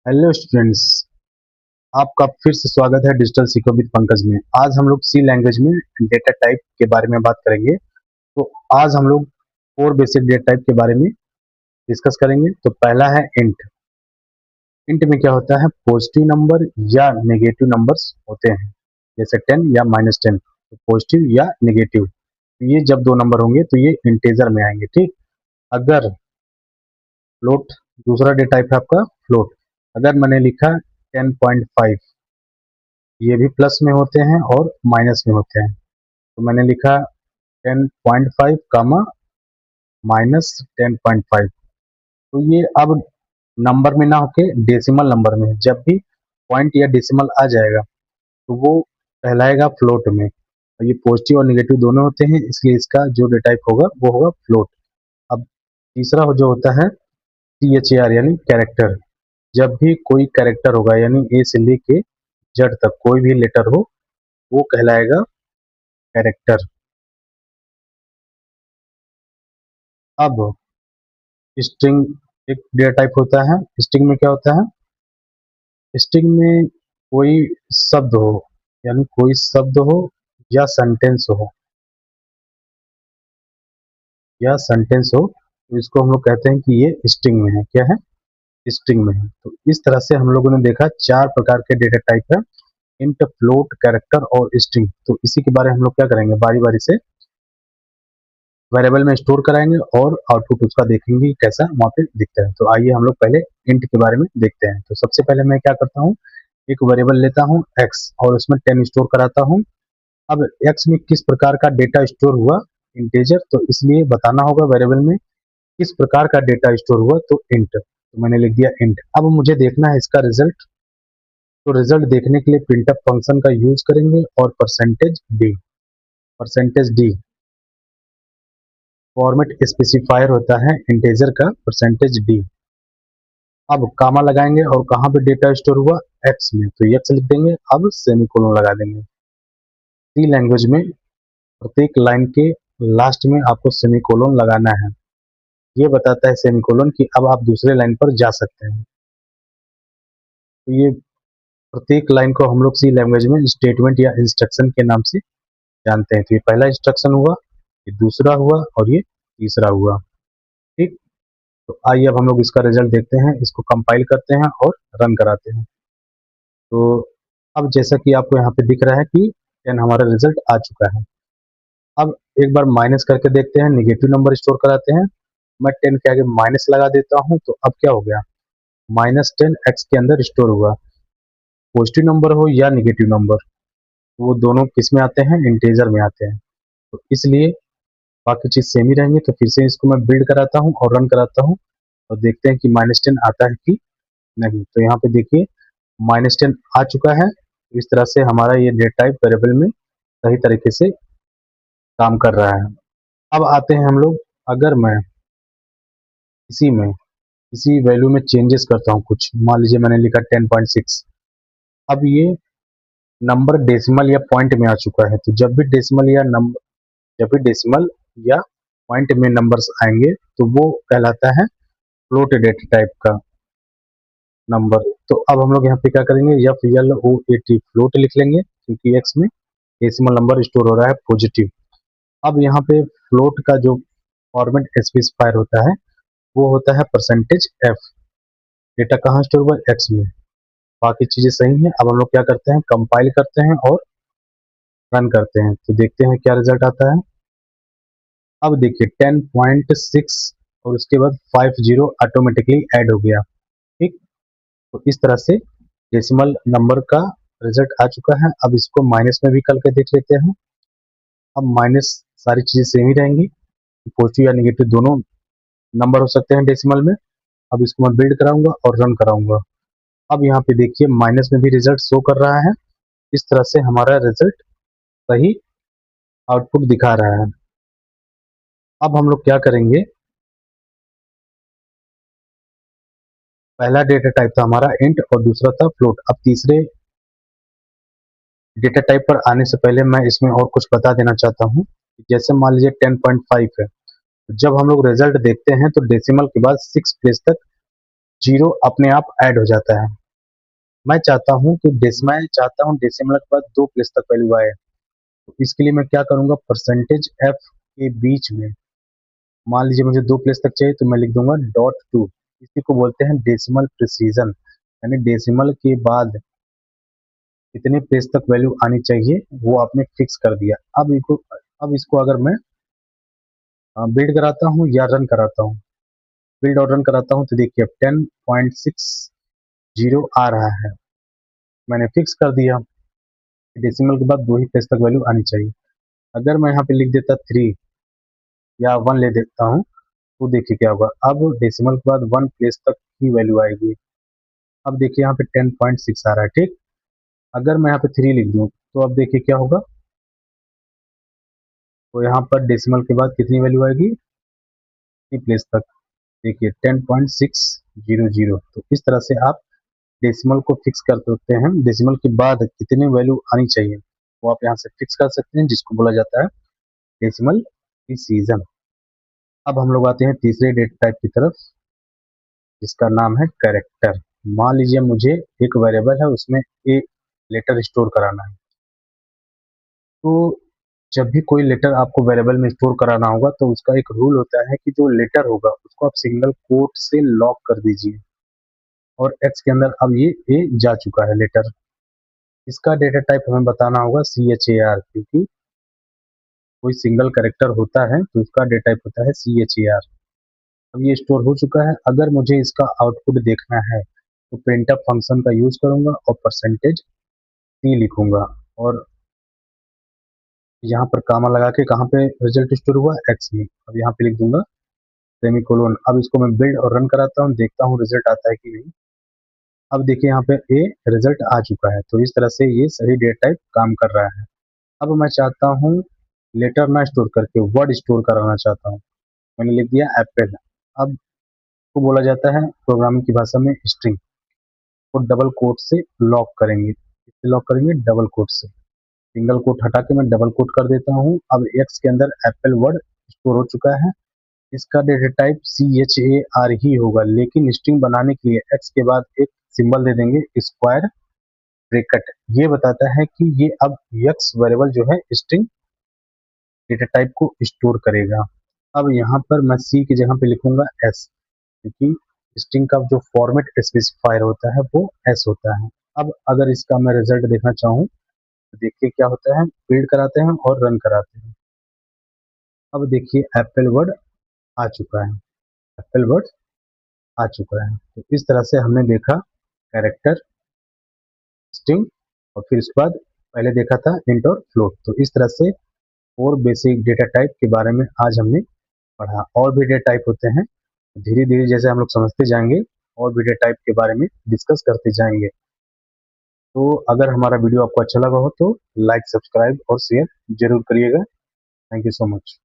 Hello students. आपका फिर से स्वागत है डिजिटल सीखो विद पंकज में। आज हम लोग सी लैंग्वेज में डेटा टाइप के बारे में बात करेंगे। तो आज हम लोग 4 बेसिक डेटा टाइप के बारे में डिस्कस करेंगे। तो पहला है इंट। इंट में क्या होता है, पॉजिटिव नंबर या नेगेटिव नंबर्स होते हैं, जैसे 10 या -10। तो पॉजिटिव या नेगेटिव, तो ये जब दो नंबर होंगे तो ये इंटेजर में आएंगे। ठीक। अगर फ्लोट, दूसरा डेटा टाइप है आपका फ्लोट। अगर मैंने लिखा 10.5, ये भी प्लस में होते हैं और माइनस में होते हैं। तो मैंने लिखा 10.5 कामा -10.5। तो ये अब नंबर में ना होके डेसिमल नंबर में, जब भी पॉइंट या डेसिमल आ जाएगा तो वो कहलाएगा फ्लोट में। और ये पॉजिटिव और निगेटिव दोनों होते हैं, इसलिए इसका जो डेटा टाइप होगा वो होगा फ्लोट। अब तीसरा जो होता है CHAR यानी कैरेक्टर। जब भी कोई कैरेक्टर होगा यानी ए से लेके जेड तक कोई भी लेटर हो वो कहलाएगा कैरेक्टर। अब स्ट्रिंग एक डेटा टाइप होता है। स्ट्रिंग में क्या होता है, स्ट्रिंग में कोई शब्द हो, यानी कोई शब्द हो या सेंटेंस हो, तो इसको हम लोग कहते हैं कि ये स्ट्रिंग में है। क्या है, स्ट्रिंग में है। तो इस तरह से हम लोगों ने देखा 4 प्रकार के डेटा टाइप है, इंट, फ्लोट, कैरेक्टर और स्ट्रिंग। तो इसी के बारे में हम लोग क्या करेंगे, बारी बारी से वेरिएबल में स्टोर कराएंगे और आउटपुट उसका देखेंगे कि कैसा वहाँ पे दिखता है। तो आइए हम लोग पहले इंट के बारे में देखते हैं। तो सबसे पहले मैं क्या करता हूँ, एक वेरिएबल लेता हूँ x और उसमें 10 स्टोर कराता हूँ। अब x में किस प्रकार का डेटा स्टोर हुआ, इंटेजर, तो इसलिए बताना होगा वेरिएबल में किस प्रकार का डेटा स्टोर हुआ, तो इंट। तो मैंने लिख दिया इंट। अब मुझे देखना है इसका रिजल्ट। तो रिजल्ट देखने के लिए प्रिंटफ फंक्शन का यूज करेंगे और परसेंटेज डी फॉर्मेट स्पेसिफायर होता है इंटेजर का, %d। अब कामा लगाएंगे और कहाँ पे डेटा स्टोर हुआ, एक्स में, तो एक्स लिख देंगे। अब सेमीकोलन लगा देंगे। सी लैंग्वेज में प्रत्येक लाइन के लास्ट में आपको सेमीकोलन लगाना है। ये बताता है सेमीकोलन कि अब आप दूसरे लाइन पर जा सकते हैं। तो ये प्रत्येक लाइन को हम लोग सी लैंग्वेज में स्टेटमेंट या इंस्ट्रक्शन के नाम से जानते हैं। तो ये पहला इंस्ट्रक्शन हुआ, ये दूसरा हुआ और ये तीसरा हुआ। ठीक। तो आइए अब हम लोग इसका रिजल्ट देखते हैं, इसको कंपाइल करते हैं और रन कराते हैं। तो अब जैसा कि आपको यहाँ पे दिख रहा है कि 10 हमारा रिजल्ट आ चुका है। अब एक बार माइनस करके देखते हैं, निगेटिव नंबर स्टोर कराते हैं। मैं 10 के आगे माइनस लगा देता हूँ, तो अब क्या हो गया, -10 एक्स के अंदर स्टोर हुआ। पॉजिटिव नंबर हो या निगेटिव नंबर, वो दोनों किस में आते हैं, इंटेजर में आते हैं। तो इसलिए बाकी चीज़ सेम ही रहेंगी। तो फिर से इसको मैं बिल्ड कराता हूँ और रन कराता हूँ और देखते हैं कि -10 आता है कि नहीं। तो यहाँ पे देखिए -10 आ चुका है। तो इस तरह से हमारा ये डेटा टाइप वेरिएबल में सही तरीके से काम कर रहा है। अब आते हैं हम लोग, अगर मैं इसी वैल्यू में चेंजेस करता हूँ कुछ, मान लीजिए मैंने लिखा 10.6। अब ये नंबर डेसिमल या पॉइंट में आ चुका है। तो जब भी डेसिमल या पॉइंट में नंबर्स आएंगे तो वो कहलाता है फ्लोट डेटा टाइप का नंबर। तो अब हम लोग यहाँ पे क्या करेंगे, FLOAT फ्लोट लिख लेंगे, क्योंकि एक्स में डेसिमल नंबर स्टोर हो रहा है पॉजिटिव। अब यहाँ पे फ्लोट का जो फॉर्मेट स्पेसिफायर होता है वो होता है %f। डेटा कहाँ स्टोर हुआ, एक्स में। बाकी चीजें सही हैं। अब हम लोग क्या करते हैं, कंपाइल करते हैं और रन करते हैं। तो देखते हैं क्या रिजल्ट आता है। अब देखिए 10.6 और उसके बाद 50 ऑटोमेटिकली ऐड हो गया। ठीक। तो इस तरह से डेसिमल नंबर का रिजल्ट आ चुका है। अब इसको माइनस में भी करके देख लेते हैं। अब माइनस, सारी चीजें सेम ही रहेंगी, पॉजिटिव या नेगेटिव दोनों नंबर हो सकते हैं डेसिमल में। अब इसको मैं बिल्ड कराऊंगा और रन कराऊंगा। अब यहाँ पे देखिए माइनस में भी रिजल्ट शो कर रहा है। इस तरह से हमारा रिजल्ट सही आउटपुट दिखा रहा है। अब हम लोग क्या करेंगे, पहला डेटा टाइप था हमारा इंट और दूसरा था फ्लोट। अब तीसरे डेटा टाइप पर आने से पहले मैं इसमें और कुछ बता देना चाहता हूँ। जैसे मान लीजिए 10.5 है, जब हम लोग रिजल्ट देखते हैं तो डेसिमल के बाद 6 प्लेस तक जीरो अपने आप ऐड हो जाता है। मैं चाहता हूँ डेसिमल के बाद 2 प्लेस तक वैल्यू आए। तो इसके लिए मैं क्या करूँगा, परसेंटेज एफ के बीच में मान लीजिए मुझे 2 प्लेस तक चाहिए, तो मैं लिख दूंगा .2। इसी को बोलते हैं डेसिमल प्रिसीजन, यानी डेसिमल के बाद कितने प्लेस तक वैल्यू आनी चाहिए वो आपने फिक्स कर दिया। अब इसको अगर मैं बिल्ड कराता हूँ या रन कराता हूँ, बिल्ड और रन कराता हूँ, तो देखिए अब 10.60 आ रहा है। मैंने फिक्स कर दिया, डेसिमल के बाद 2 ही प्लेस तक वैल्यू आनी चाहिए। अगर मैं यहाँ पे लिख देता 3 या 1 ले देता हूँ, तो देखिए क्या होगा, अब डेसिमल के बाद 1 प्लेस तक ही वैल्यू आएगी। अब देखिए यहाँ पे 10.6 आ रहा है, ठीक। अगर मैं यहाँ पे 3 लिख दूँ, तो अब देखिए क्या होगा, तो यहाँ पर डेसिमल के बाद कितनी वैल्यू आएगी, 3 प्लेस तक। देखिए 10.600। तो इस तरह से आप डेसिमल को फिक्स कर सकते हैं, डेसिमल के बाद कितनी वैल्यू आनी चाहिए वो आप यहाँ से फिक्स कर सकते हैं, जिसको बोला जाता है डेसिमल प्रिसीजन। अब हम लोग आते हैं तीसरे डेटा टाइप की तरफ, जिसका नाम है कैरेक्टर। मान लीजिए मुझे एक वेरिएबल है, उसमें ए लेटर स्टोर कराना है। तो जब भी कोई लेटर आपको वेरिएबल में स्टोर कराना होगा, तो उसका एक रूल होता है कि जो लेटर होगा उसको आप सिंगल कोट से लॉक कर दीजिए, और एक्स के अंदर अब ये ए जा चुका है लेटर। इसका डेटा टाइप हमें बताना होगा CHAR, क्योंकि कोई सिंगल कैरेक्टर होता है तो उसका डेटा टाइप होता है CHAR। अब ये स्टोर हो चुका है। अगर मुझे इसका आउटपुट देखना है, तो प्रिंटफ फंक्शन का यूज करूंगा और %C लिखूंगा, और यहाँ पर कामा लगा के कहाँ पे रिजल्ट स्टोर हुआ, एक्स में। अब यहाँ पे लिख दूंगा सेमीकोलन। अब इसको मैं बिल्ड और रन कराता हूँ, देखता हूँ रिजल्ट आता है कि नहीं। अब देखिए यहाँ पे ए रिजल्ट आ चुका है। तो इस तरह से ये सही डेटा टाइप काम कर रहा है। अब मैं चाहता हूँ लेटर ना स्टोर करके वर्ड स्टोर कराना चाहता हूँ। मैंने लिख दिया एप्पल। अब को बोला जाता है प्रोग्रामिंग की भाषा में स्ट्रिंग, को डबल कोट से लॉक करेंगे। इससे लॉक करेंगे डबल कोट से, सिंगल कोट हटा के मैं डबल कोट कर देता हूँ। अब एक्स के अंदर एप्पल वर्ड स्टोर हो चुका है। इसका डेटा टाइप CHAR ही होगा, लेकिन स्ट्रिंग बनाने के लिए एक्स के बाद एक सिंबल दे देंगे, स्क्वायर ब्रैकेट। ये बताता है कि ये अब एक्स वेरिएबल जो है स्ट्रिंग डेटा टाइप को स्टोर करेगा। अब यहाँ पर मैं सी की जगह पे लिखूंगा एस, क्योंकि स्ट्रिंग का जो फॉर्मेट स्पेसिफायर होता है वो एस होता है। अब अगर इसका मैं रिजल्ट देखना चाहूँ, तो देखिए क्या होता है, बिल्ड कराते हैं और रन कराते हैं। अब देखिए एप्पल वर्ड आ चुका है, एप्पल वर्ड आ चुका है। तो इस तरह से हमने देखा कैरेक्टर, स्ट्रिंग, और फिर उसके बाद पहले देखा था इंट और फ्लोट। तो इस तरह से 4 बेसिक डेटा टाइप के बारे में आज हमने पढ़ा। और भी डेटा टाइप होते हैं, धीरे धीरे जैसे हम लोग समझते जाएंगे और भी डेटा टाइप के बारे में डिस्कस करते जाएंगे। तो अगर हमारा वीडियो आपको अच्छा लगा हो तो लाइक, सब्सक्राइब और शेयर जरूर करिएगा। Thank you so much.